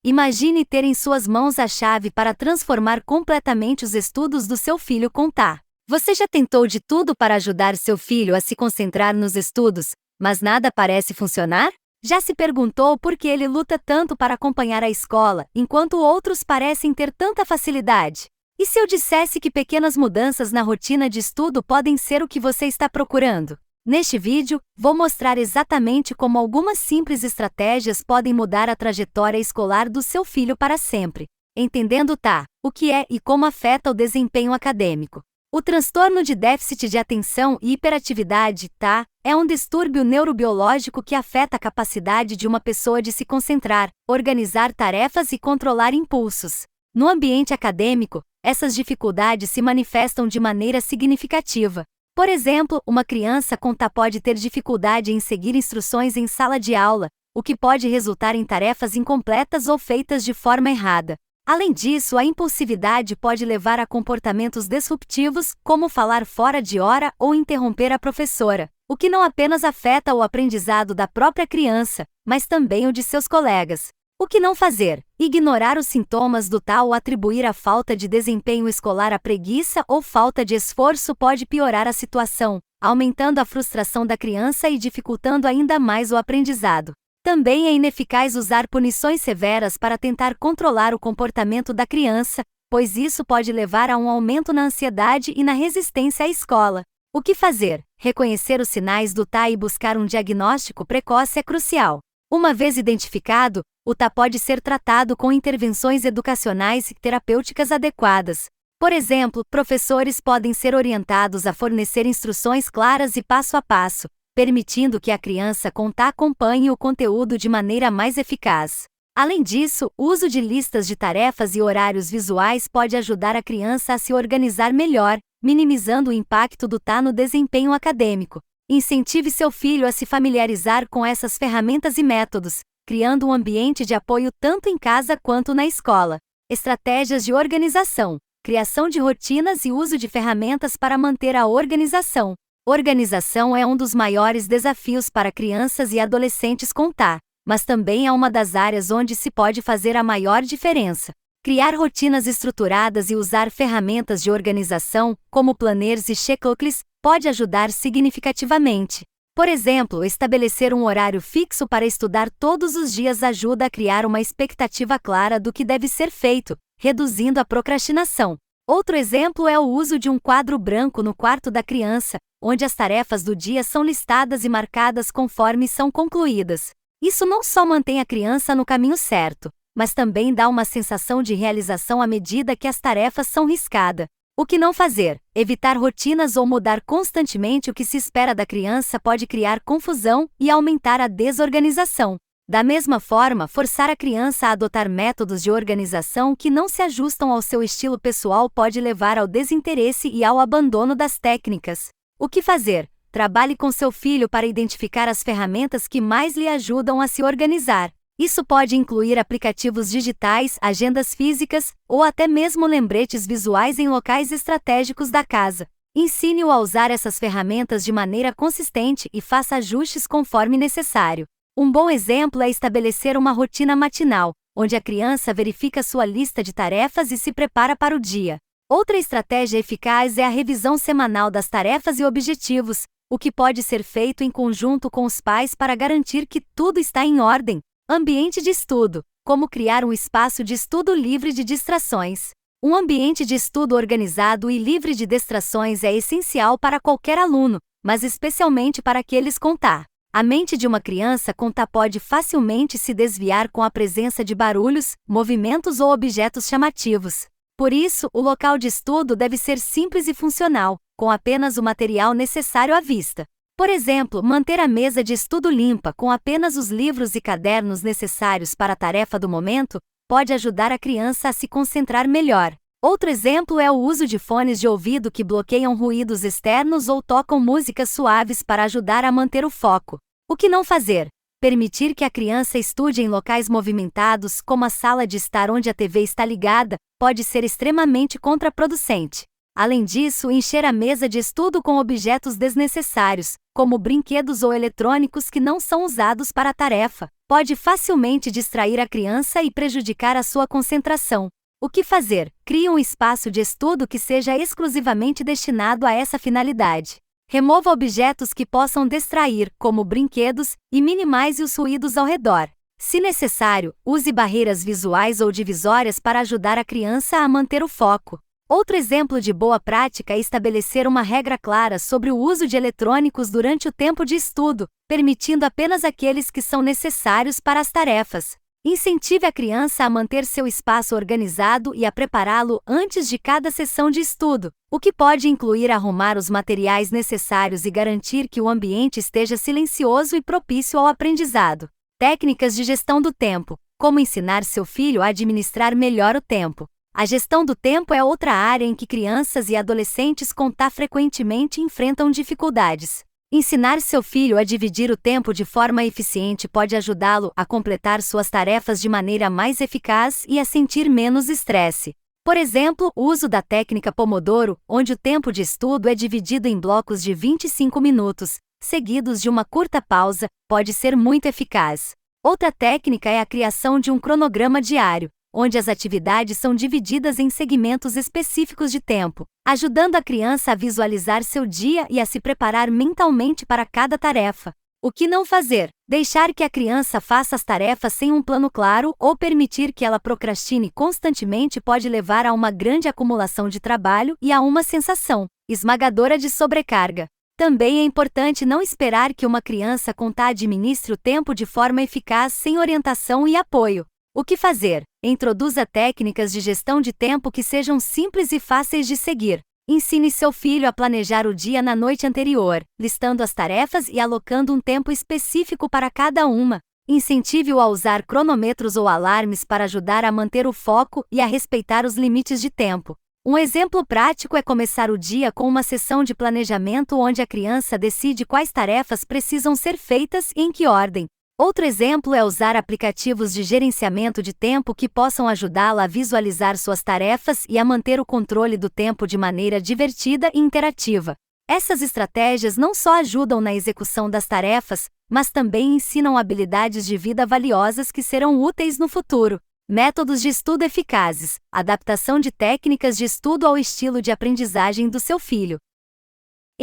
Imagine ter em suas mãos a chave para transformar completamente os estudos do seu filho com Tá. Você já tentou de tudo para ajudar seu filho a se concentrar nos estudos, mas nada parece funcionar? Já se perguntou por que ele luta tanto para acompanhar a escola, enquanto outros parecem ter tanta facilidade? E se eu dissesse que pequenas mudanças na rotina de estudo podem ser o que você está procurando? Neste vídeo, vou mostrar exatamente como algumas simples estratégias podem mudar a trajetória escolar do seu filho para sempre. Entendendo Tá, o que é e como afeta o desempenho acadêmico. O transtorno de déficit de atenção e hiperatividade, Tá, é um distúrbio neurobiológico que afeta a capacidade de uma pessoa de se concentrar, organizar tarefas e controlar impulsos. No ambiente acadêmico, essas dificuldades se manifestam de maneira significativa. Por exemplo, uma criança com Tá pode ter dificuldade em seguir instruções em sala de aula, o que pode resultar em tarefas incompletas ou feitas de forma errada. Além disso, a impulsividade pode levar a comportamentos disruptivos, como falar fora de hora ou interromper a professora, o que não apenas afeta o aprendizado da própria criança, mas também o de seus colegas. O que não fazer? Ignorar os sintomas do Tá ou atribuir a falta de desempenho escolar à preguiça ou falta de esforço pode piorar a situação, aumentando a frustração da criança e dificultando ainda mais o aprendizado. Também é ineficaz usar punições severas para tentar controlar o comportamento da criança, pois isso pode levar a um aumento na ansiedade e na resistência à escola. O que fazer? Reconhecer os sinais do Tá e buscar um diagnóstico precoce é crucial. Uma vez identificado, o Tá pode ser tratado com intervenções educacionais e terapêuticas adequadas. Por exemplo, professores podem ser orientados a fornecer instruções claras e passo a passo, permitindo que a criança com Tá acompanhe o conteúdo de maneira mais eficaz. Além disso, o uso de listas de tarefas e horários visuais pode ajudar a criança a se organizar melhor, minimizando o impacto do Tá no desempenho acadêmico. Incentive seu filho a se familiarizar com essas ferramentas e métodos, criando um ambiente de apoio tanto em casa quanto na escola. Estratégias de organização, criação de rotinas e uso de ferramentas para manter a organização. Organização é um dos maiores desafios para crianças e adolescentes com Tá, mas também é uma das áreas onde se pode fazer a maior diferença. Criar rotinas estruturadas e usar ferramentas de organização, como planners e checklists, pode ajudar significativamente. Por exemplo, estabelecer um horário fixo para estudar todos os dias ajuda a criar uma expectativa clara do que deve ser feito, reduzindo a procrastinação. Outro exemplo é o uso de um quadro branco no quarto da criança, onde as tarefas do dia são listadas e marcadas conforme são concluídas. Isso não só mantém a criança no caminho certo, mas também dá uma sensação de realização à medida que as tarefas são riscadas. O que não fazer? Evitar rotinas ou mudar constantemente o que se espera da criança pode criar confusão e aumentar a desorganização. Da mesma forma, forçar a criança a adotar métodos de organização que não se ajustam ao seu estilo pessoal pode levar ao desinteresse e ao abandono das técnicas. O que fazer? Trabalhe com seu filho para identificar as ferramentas que mais lhe ajudam a se organizar. Isso pode incluir aplicativos digitais, agendas físicas, ou até mesmo lembretes visuais em locais estratégicos da casa. Ensine-o a usar essas ferramentas de maneira consistente e faça ajustes conforme necessário. Um bom exemplo é estabelecer uma rotina matinal, onde a criança verifica sua lista de tarefas e se prepara para o dia. Outra estratégia eficaz é a revisão semanal das tarefas e objetivos, o que pode ser feito em conjunto com os pais para garantir que tudo está em ordem. Ambiente de estudo. Como criar um espaço de estudo livre de distrações. Um ambiente de estudo organizado e livre de distrações é essencial para qualquer aluno, mas especialmente para aqueles com Tá. A mente de uma criança com Tá pode facilmente se desviar com a presença de barulhos, movimentos ou objetos chamativos. Por isso, o local de estudo deve ser simples e funcional, com apenas o material necessário à vista. Por exemplo, manter a mesa de estudo limpa com apenas os livros e cadernos necessários para a tarefa do momento, pode ajudar a criança a se concentrar melhor. Outro exemplo é o uso de fones de ouvido que bloqueiam ruídos externos ou tocam músicas suaves para ajudar a manter o foco. O que não fazer? Permitir que a criança estude em locais movimentados, como a sala de estar onde a TV está ligada, pode ser extremamente contraproducente. Além disso, encher a mesa de estudo com objetos desnecessários, como brinquedos ou eletrônicos que não são usados para a tarefa, pode facilmente distrair a criança e prejudicar a sua concentração. O que fazer? Crie um espaço de estudo que seja exclusivamente destinado a essa finalidade. Remova objetos que possam distrair, como brinquedos, e minimize os ruídos ao redor. Se necessário, use barreiras visuais ou divisórias para ajudar a criança a manter o foco. Outro exemplo de boa prática é estabelecer uma regra clara sobre o uso de eletrônicos durante o tempo de estudo, permitindo apenas aqueles que são necessários para as tarefas. Incentive a criança a manter seu espaço organizado e a prepará-lo antes de cada sessão de estudo, o que pode incluir arrumar os materiais necessários e garantir que o ambiente esteja silencioso e propício ao aprendizado. Técnicas de gestão do tempo. Como ensinar seu filho a administrar melhor o tempo. A gestão do tempo é outra área em que crianças e adolescentes com TAA frequentemente enfrentam dificuldades. Ensinar seu filho a dividir o tempo de forma eficiente pode ajudá-lo a completar suas tarefas de maneira mais eficaz e a sentir menos estresse. Por exemplo, o uso da técnica Pomodoro, onde o tempo de estudo é dividido em blocos de 25 minutos, seguidos de uma curta pausa, pode ser muito eficaz. Outra técnica é a criação de um cronograma diário, onde as atividades são divididas em segmentos específicos de tempo, ajudando a criança a visualizar seu dia e a se preparar mentalmente para cada tarefa. O que não fazer? Deixar que a criança faça as tarefas sem um plano claro ou permitir que ela procrastine constantemente pode levar a uma grande acumulação de trabalho e a uma sensação esmagadora de sobrecarga. Também é importante não esperar que uma criança com TAA administre o tempo de forma eficaz sem orientação e apoio. O que fazer? Introduza técnicas de gestão de tempo que sejam simples e fáceis de seguir. Ensine seu filho a planejar o dia na noite anterior, listando as tarefas e alocando um tempo específico para cada uma. Incentive-o a usar cronômetros ou alarmes para ajudar a manter o foco e a respeitar os limites de tempo. Um exemplo prático é começar o dia com uma sessão de planejamento onde a criança decide quais tarefas precisam ser feitas e em que ordem. Outro exemplo é usar aplicativos de gerenciamento de tempo que possam ajudá-la a visualizar suas tarefas e a manter o controle do tempo de maneira divertida e interativa. Essas estratégias não só ajudam na execução das tarefas, mas também ensinam habilidades de vida valiosas que serão úteis no futuro. Métodos de estudo eficazes. Adaptação de técnicas de estudo ao estilo de aprendizagem do seu filho.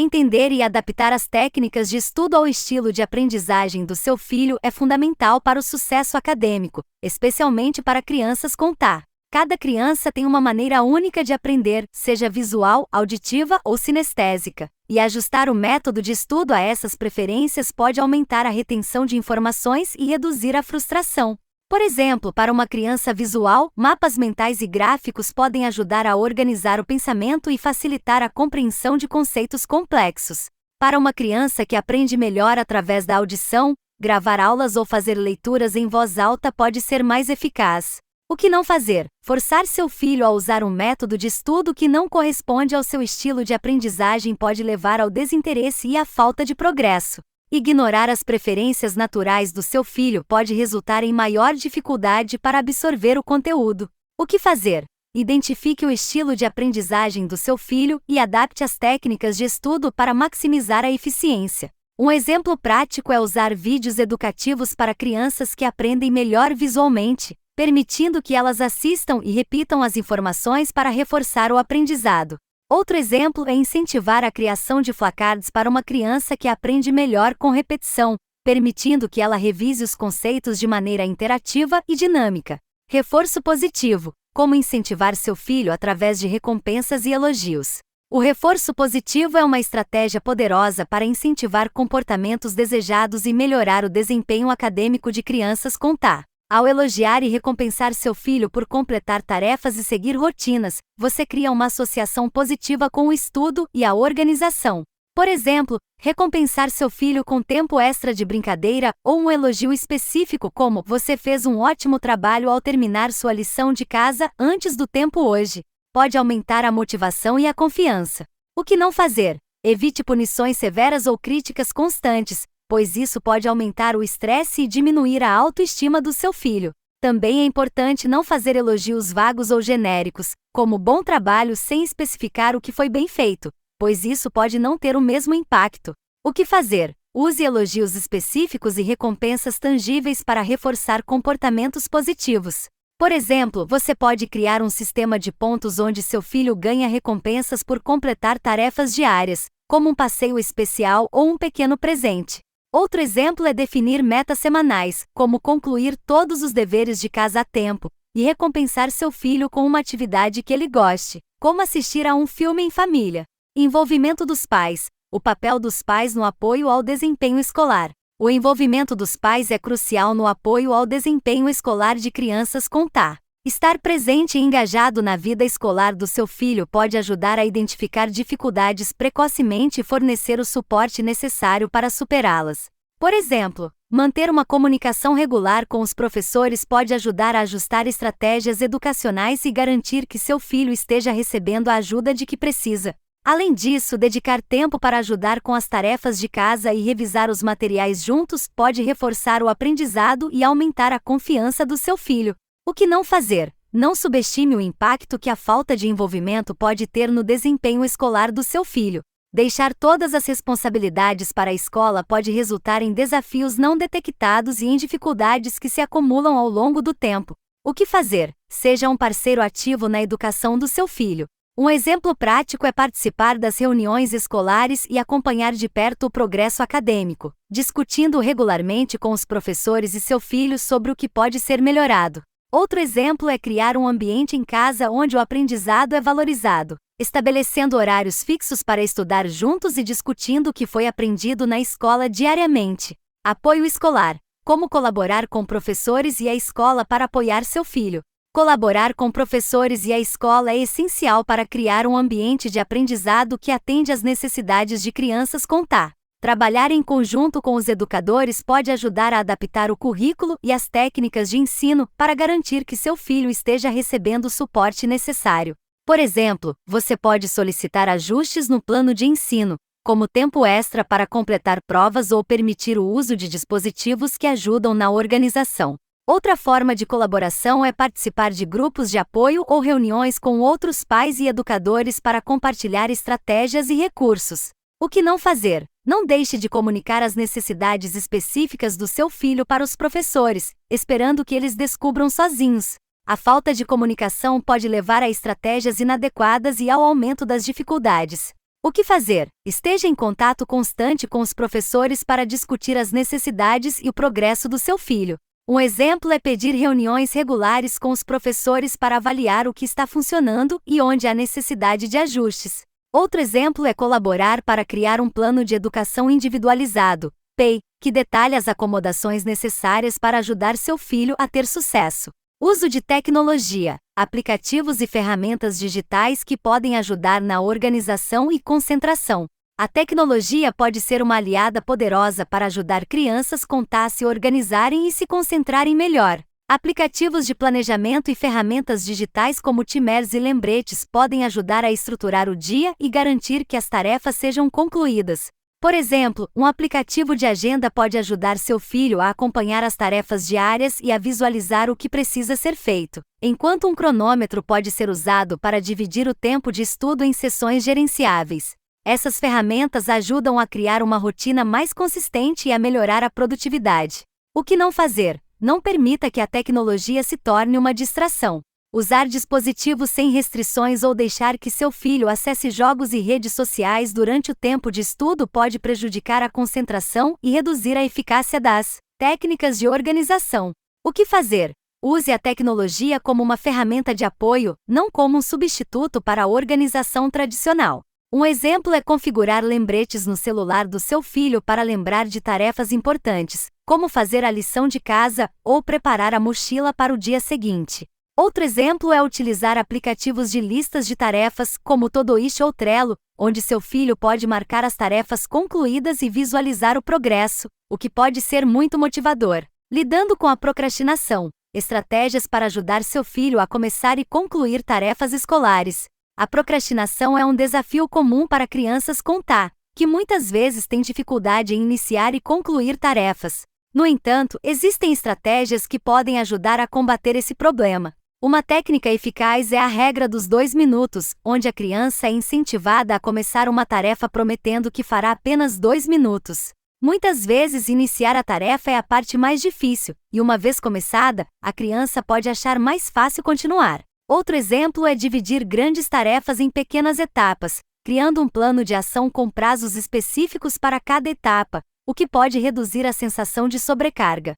Entender e adaptar as técnicas de estudo ao estilo de aprendizagem do seu filho é fundamental para o sucesso acadêmico, especialmente para crianças com TAA. Cada criança tem uma maneira única de aprender, seja visual, auditiva ou sinestésica, e ajustar o método de estudo a essas preferências pode aumentar a retenção de informações e reduzir a frustração. Por exemplo, para uma criança visual, mapas mentais e gráficos podem ajudar a organizar o pensamento e facilitar a compreensão de conceitos complexos. Para uma criança que aprende melhor através da audição, gravar aulas ou fazer leituras em voz alta pode ser mais eficaz. O que não fazer? Forçar seu filho a usar um método de estudo que não corresponde ao seu estilo de aprendizagem pode levar ao desinteresse e à falta de progresso. Ignorar as preferências naturais do seu filho pode resultar em maior dificuldade para absorver o conteúdo. O que fazer? Identifique o estilo de aprendizagem do seu filho e adapte as técnicas de estudo para maximizar a eficiência. Um exemplo prático é usar vídeos educativos para crianças que aprendem melhor visualmente, permitindo que elas assistam e repitam as informações para reforçar o aprendizado. Outro exemplo é incentivar a criação de flashcards para uma criança que aprende melhor com repetição, permitindo que ela revise os conceitos de maneira interativa e dinâmica. Reforço positivo. Como incentivar seu filho através de recompensas e elogios. O reforço positivo é uma estratégia poderosa para incentivar comportamentos desejados e melhorar o desempenho acadêmico de crianças com TAA. Ao elogiar e recompensar seu filho por completar tarefas e seguir rotinas, você cria uma associação positiva com o estudo e a organização. Por exemplo, recompensar seu filho com tempo extra de brincadeira ou um elogio específico como "você fez um ótimo trabalho ao terminar sua lição de casa antes do tempo hoje", pode aumentar a motivação e a confiança. O que não fazer? Evite punições severas ou críticas constantes, pois isso pode aumentar o estresse e diminuir a autoestima do seu filho. Também é importante não fazer elogios vagos ou genéricos, como bom trabalho, sem especificar o que foi bem feito, pois isso pode não ter o mesmo impacto. O que fazer? Use elogios específicos e recompensas tangíveis para reforçar comportamentos positivos. Por exemplo, você pode criar um sistema de pontos onde seu filho ganha recompensas por completar tarefas diárias, como um passeio especial ou um pequeno presente. Outro exemplo é definir metas semanais, como concluir todos os deveres de casa a tempo, e recompensar seu filho com uma atividade que ele goste, como assistir a um filme em família. Envolvimento dos pais. O papel dos pais no apoio ao desempenho escolar. O envolvimento dos pais é crucial no apoio ao desempenho escolar de crianças com TAA. Estar presente e engajado na vida escolar do seu filho pode ajudar a identificar dificuldades precocemente e fornecer o suporte necessário para superá-las. Por exemplo, manter uma comunicação regular com os professores pode ajudar a ajustar estratégias educacionais e garantir que seu filho esteja recebendo a ajuda de que precisa. Além disso, dedicar tempo para ajudar com as tarefas de casa e revisar os materiais juntos pode reforçar o aprendizado e aumentar a confiança do seu filho. O que não fazer? Não subestime o impacto que a falta de envolvimento pode ter no desempenho escolar do seu filho. Deixar todas as responsabilidades para a escola pode resultar em desafios não detectados e em dificuldades que se acumulam ao longo do tempo. O que fazer? Seja um parceiro ativo na educação do seu filho. Um exemplo prático é participar das reuniões escolares e acompanhar de perto o progresso acadêmico, discutindo regularmente com os professores e seu filho sobre o que pode ser melhorado. Outro exemplo é criar um ambiente em casa onde o aprendizado é valorizado, estabelecendo horários fixos para estudar juntos e discutindo o que foi aprendido na escola diariamente. Apoio escolar. Como colaborar com professores e a escola para apoiar seu filho. Colaborar com professores e a escola é essencial para criar um ambiente de aprendizado que atende às necessidades de crianças com TAA. Trabalhar em conjunto com os educadores pode ajudar a adaptar o currículo e as técnicas de ensino para garantir que seu filho esteja recebendo o suporte necessário. Por exemplo, você pode solicitar ajustes no plano de ensino, como tempo extra para completar provas ou permitir o uso de dispositivos que ajudam na organização. Outra forma de colaboração é participar de grupos de apoio ou reuniões com outros pais e educadores para compartilhar estratégias e recursos. O que não fazer? Não deixe de comunicar as necessidades específicas do seu filho para os professores, esperando que eles descubram sozinhos. A falta de comunicação pode levar a estratégias inadequadas e ao aumento das dificuldades. O que fazer? Esteja em contato constante com os professores para discutir as necessidades e o progresso do seu filho. Um exemplo é pedir reuniões regulares com os professores para avaliar o que está funcionando e onde há necessidade de ajustes. Outro exemplo é colaborar para criar um plano de educação individualizado, PEI, que detalha as acomodações necessárias para ajudar seu filho a ter sucesso. Uso de tecnologia, aplicativos e ferramentas digitais que podem ajudar na organização e concentração. A tecnologia pode ser uma aliada poderosa para ajudar crianças com TAA a se organizarem e se concentrarem melhor. Aplicativos de planejamento e ferramentas digitais como timers e lembretes podem ajudar a estruturar o dia e garantir que as tarefas sejam concluídas. Por exemplo, um aplicativo de agenda pode ajudar seu filho a acompanhar as tarefas diárias e a visualizar o que precisa ser feito, enquanto um cronômetro pode ser usado para dividir o tempo de estudo em sessões gerenciáveis. Essas ferramentas ajudam a criar uma rotina mais consistente e a melhorar a produtividade. O que não fazer? Não permita que a tecnologia se torne uma distração. Usar dispositivos sem restrições ou deixar que seu filho acesse jogos e redes sociais durante o tempo de estudo pode prejudicar a concentração e reduzir a eficácia das técnicas de organização. O que fazer? Use a tecnologia como uma ferramenta de apoio, não como um substituto para a organização tradicional. Um exemplo é configurar lembretes no celular do seu filho para lembrar de tarefas importantes, como fazer a lição de casa ou preparar a mochila para o dia seguinte. Outro exemplo é utilizar aplicativos de listas de tarefas, como Todoist ou Trello, onde seu filho pode marcar as tarefas concluídas e visualizar o progresso, o que pode ser muito motivador. Lidando com a procrastinação, estratégias para ajudar seu filho a começar e concluir tarefas escolares. A procrastinação é um desafio comum para crianças com TAA, que muitas vezes têm dificuldade em iniciar e concluir tarefas. No entanto, existem estratégias que podem ajudar a combater esse problema. Uma técnica eficaz é a regra dos 2 minutos, onde a criança é incentivada a começar uma tarefa prometendo que fará apenas 2 minutos. Muitas vezes, iniciar a tarefa é a parte mais difícil, e uma vez começada, a criança pode achar mais fácil continuar. Outro exemplo é dividir grandes tarefas em pequenas etapas, criando um plano de ação com prazos específicos para cada etapa, o que pode reduzir a sensação de sobrecarga.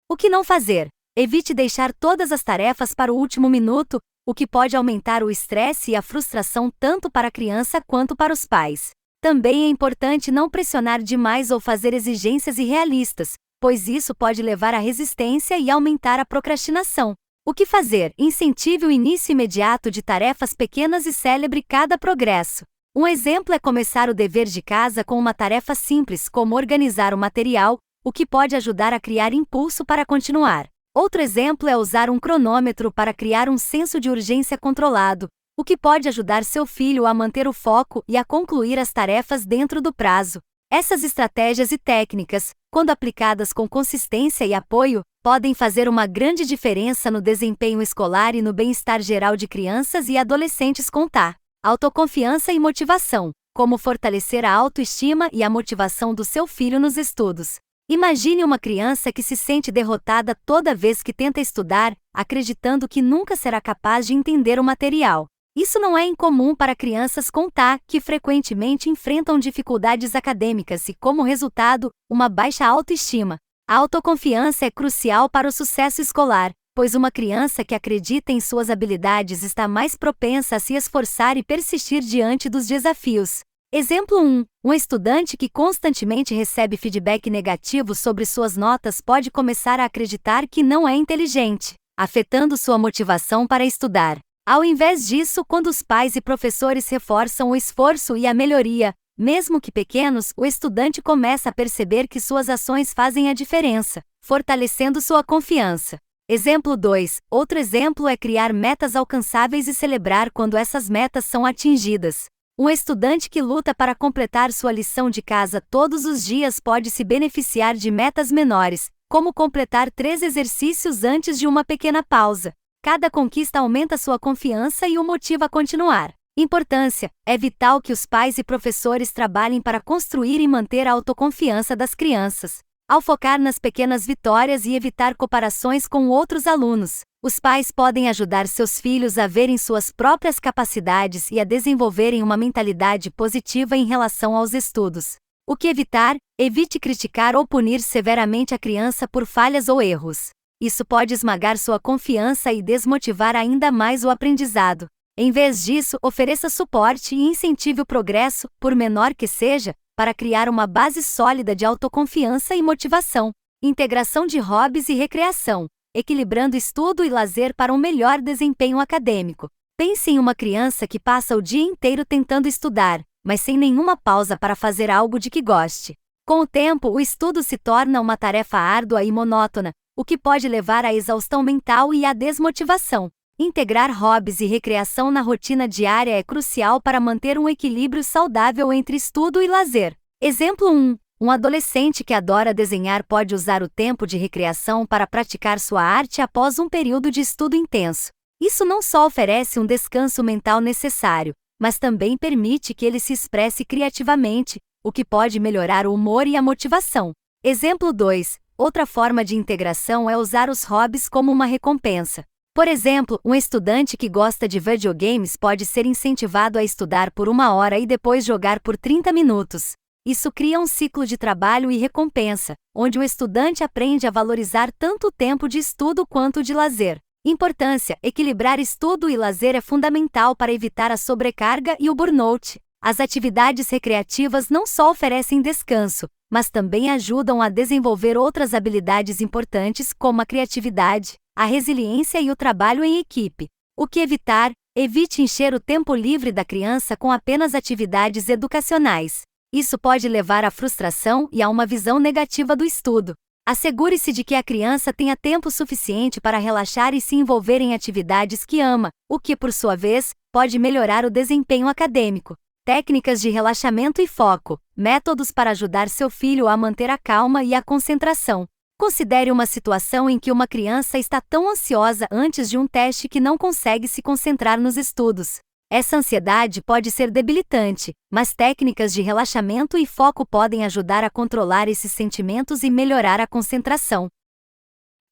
O que não fazer? Evite deixar todas as tarefas para o último minuto, o que pode aumentar o estresse e a frustração tanto para a criança quanto para os pais. Também é importante não pressionar demais ou fazer exigências irrealistas, pois isso pode levar à resistência e aumentar a procrastinação. O que fazer? Incentive o início imediato de tarefas pequenas e celebre cada progresso. Um exemplo é começar o dever de casa com uma tarefa simples, como organizar o material, o que pode ajudar a criar impulso para continuar. Outro exemplo é usar um cronômetro para criar um senso de urgência controlado, o que pode ajudar seu filho a manter o foco e a concluir as tarefas dentro do prazo. Essas estratégias e técnicas, quando aplicadas com consistência e apoio, podem fazer uma grande diferença no desempenho escolar e no bem-estar geral de crianças e adolescentes com TAA. Autoconfiança e motivação. Como fortalecer a autoestima e a motivação do seu filho nos estudos. Imagine uma criança que se sente derrotada toda vez que tenta estudar, acreditando que nunca será capaz de entender o material. Isso não é incomum para crianças com TAA, que frequentemente enfrentam dificuldades acadêmicas e, como resultado, uma baixa autoestima. A autoconfiança é crucial para o sucesso escolar, pois uma criança que acredita em suas habilidades está mais propensa a se esforçar e persistir diante dos desafios. Exemplo 1. Um estudante que constantemente recebe feedback negativo sobre suas notas pode começar a acreditar que não é inteligente, afetando sua motivação para estudar. Ao invés disso, quando os pais e professores reforçam o esforço e a melhoria, mesmo que pequenos, o estudante começa a perceber que suas ações fazem a diferença, fortalecendo sua confiança. Exemplo 2. Outro exemplo é criar metas alcançáveis e celebrar quando essas metas são atingidas. Um estudante que luta para completar sua lição de casa todos os dias pode se beneficiar de metas menores, como completar 3 exercícios antes de uma pequena pausa. Cada conquista aumenta sua confiança e o motiva a continuar. Importância: é vital que os pais e professores trabalhem para construir e manter a autoconfiança das crianças. Ao focar nas pequenas vitórias e evitar comparações com outros alunos, os pais podem ajudar seus filhos a verem suas próprias capacidades e a desenvolverem uma mentalidade positiva em relação aos estudos. O que evitar? Evite criticar ou punir severamente a criança por falhas ou erros. Isso pode esmagar sua confiança e desmotivar ainda mais o aprendizado. Em vez disso, ofereça suporte e incentive o progresso, por menor que seja, para criar uma base sólida de autoconfiança e motivação. Integração de hobbies e recreação, equilibrando estudo e lazer para um melhor desempenho acadêmico. Pense em uma criança que passa o dia inteiro tentando estudar, mas sem nenhuma pausa para fazer algo de que goste. Com o tempo, o estudo se torna uma tarefa árdua e monótona, o que pode levar à exaustão mental e à desmotivação. Integrar hobbies e recreação na rotina diária é crucial para manter um equilíbrio saudável entre estudo e lazer. Exemplo 1. Um adolescente que adora desenhar pode usar o tempo de recreação para praticar sua arte após um período de estudo intenso. Isso não só oferece um descanso mental necessário, mas também permite que ele se expresse criativamente, o que pode melhorar o humor e a motivação. Exemplo 2. Outra forma de integração é usar os hobbies como uma recompensa. Por exemplo, um estudante que gosta de videogames pode ser incentivado a estudar por 1 hora e depois jogar por 30 minutos. Isso cria um ciclo de trabalho e recompensa, onde o estudante aprende a valorizar tanto o tempo de estudo quanto o de lazer. Importância: equilibrar estudo e lazer é fundamental para evitar a sobrecarga e o burnout. As atividades recreativas não só oferecem descanso, mas também ajudam a desenvolver outras habilidades importantes como a criatividade, a resiliência e o trabalho em equipe. O que evitar? Evite encher o tempo livre da criança com apenas atividades educacionais. Isso pode levar à frustração e a uma visão negativa do estudo. Assegure-se de que a criança tenha tempo suficiente para relaxar e se envolver em atividades que ama, o que, por sua vez, pode melhorar o desempenho acadêmico. Técnicas de relaxamento e foco. Métodos para ajudar seu filho a manter a calma e a concentração. Considere uma situação em que uma criança está tão ansiosa antes de um teste que não consegue se concentrar nos estudos. Essa ansiedade pode ser debilitante, mas técnicas de relaxamento e foco podem ajudar a controlar esses sentimentos e melhorar a concentração.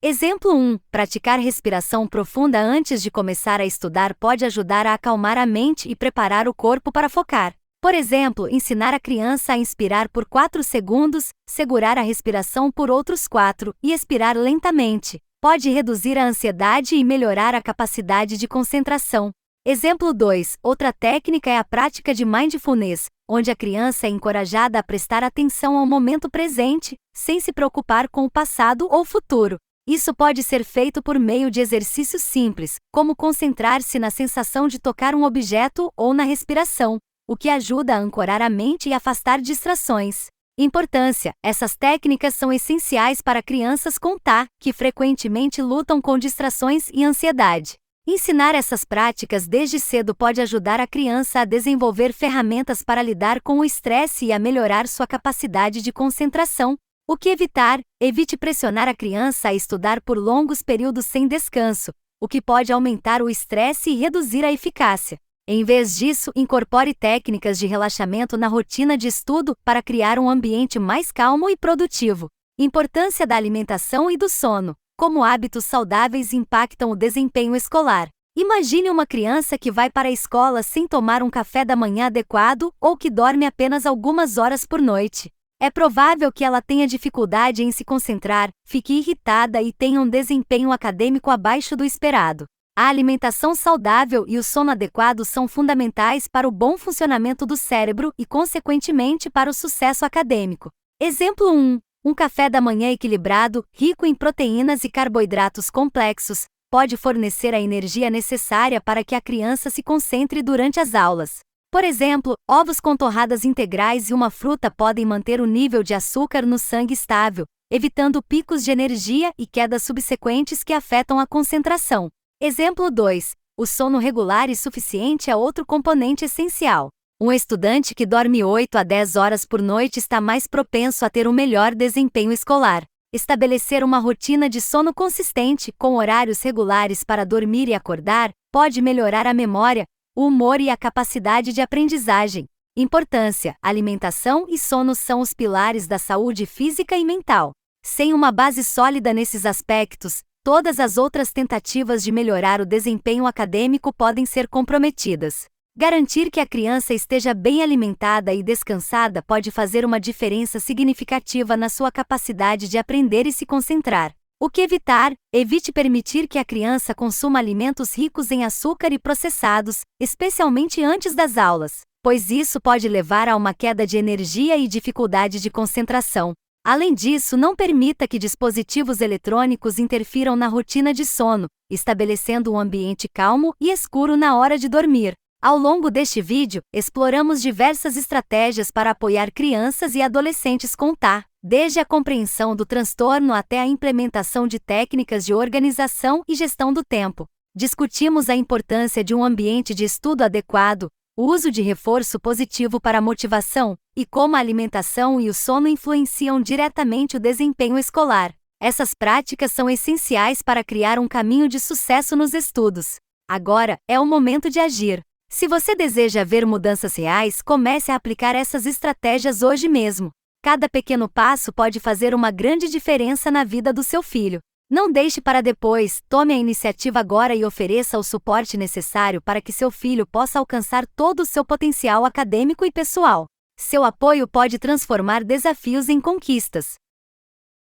Exemplo 1. Praticar respiração profunda antes de começar a estudar pode ajudar a acalmar a mente e preparar o corpo para focar. Por exemplo, ensinar a criança a inspirar por 4 segundos, segurar a respiração por outros 4 e expirar lentamente. Pode reduzir a ansiedade e melhorar a capacidade de concentração. Exemplo 2. Outra técnica é a prática de mindfulness, onde a criança é encorajada a prestar atenção ao momento presente, sem se preocupar com o passado ou futuro. Isso pode ser feito por meio de exercícios simples, como concentrar-se na sensação de tocar um objeto ou na respiração, o que ajuda a ancorar a mente e afastar distrações. Importância: essas técnicas são essenciais para crianças com TAA, que frequentemente lutam com distrações e ansiedade. Ensinar essas práticas desde cedo pode ajudar a criança a desenvolver ferramentas para lidar com o estresse e a melhorar sua capacidade de concentração. O que evitar? Evite pressionar a criança a estudar por longos períodos sem descanso, o que pode aumentar o estresse e reduzir a eficácia. Em vez disso, incorpore técnicas de relaxamento na rotina de estudo para criar um ambiente mais calmo e produtivo. Importância da alimentação e do sono. Como hábitos saudáveis impactam o desempenho escolar. Imagine uma criança que vai para a escola sem tomar um café da manhã adequado ou que dorme apenas algumas horas por noite. É provável que ela tenha dificuldade em se concentrar, fique irritada e tenha um desempenho acadêmico abaixo do esperado. A alimentação saudável e o sono adequado são fundamentais para o bom funcionamento do cérebro e, consequentemente, para o sucesso acadêmico. Exemplo 1. Um café da manhã equilibrado, rico em proteínas e carboidratos complexos, pode fornecer a energia necessária para que a criança se concentre durante as aulas. Por exemplo, ovos com torradas integrais e uma fruta podem manter o nível de açúcar no sangue estável, evitando picos de energia e quedas subsequentes que afetam a concentração. Exemplo 2. O sono regular e suficiente é outro componente essencial. Um estudante que dorme 8 a 10 horas por noite está mais propenso a ter um melhor desempenho escolar. Estabelecer uma rotina de sono consistente, com horários regulares para dormir e acordar, pode melhorar a memória, o humor e a capacidade de aprendizagem. Importância: alimentação e sono são os pilares da saúde física e mental. Sem uma base sólida nesses aspectos, todas as outras tentativas de melhorar o desempenho acadêmico podem ser comprometidas. Garantir que a criança esteja bem alimentada e descansada pode fazer uma diferença significativa na sua capacidade de aprender e se concentrar. O que evitar? Evite permitir que a criança consuma alimentos ricos em açúcar e processados, especialmente antes das aulas, pois isso pode levar a uma queda de energia e dificuldade de concentração. Além disso, não permita que dispositivos eletrônicos interfiram na rotina de sono, estabelecendo um ambiente calmo e escuro na hora de dormir. Ao longo deste vídeo, exploramos diversas estratégias para apoiar crianças e adolescentes com TAA, desde a compreensão do transtorno até a implementação de técnicas de organização e gestão do tempo. Discutimos a importância de um ambiente de estudo adequado, o uso de reforço positivo para a motivação, e como a alimentação e o sono influenciam diretamente o desempenho escolar. Essas práticas são essenciais para criar um caminho de sucesso nos estudos. Agora, é o momento de agir. Se você deseja ver mudanças reais, comece a aplicar essas estratégias hoje mesmo. Cada pequeno passo pode fazer uma grande diferença na vida do seu filho. Não deixe para depois, tome a iniciativa agora e ofereça o suporte necessário para que seu filho possa alcançar todo o seu potencial acadêmico e pessoal. Seu apoio pode transformar desafios em conquistas.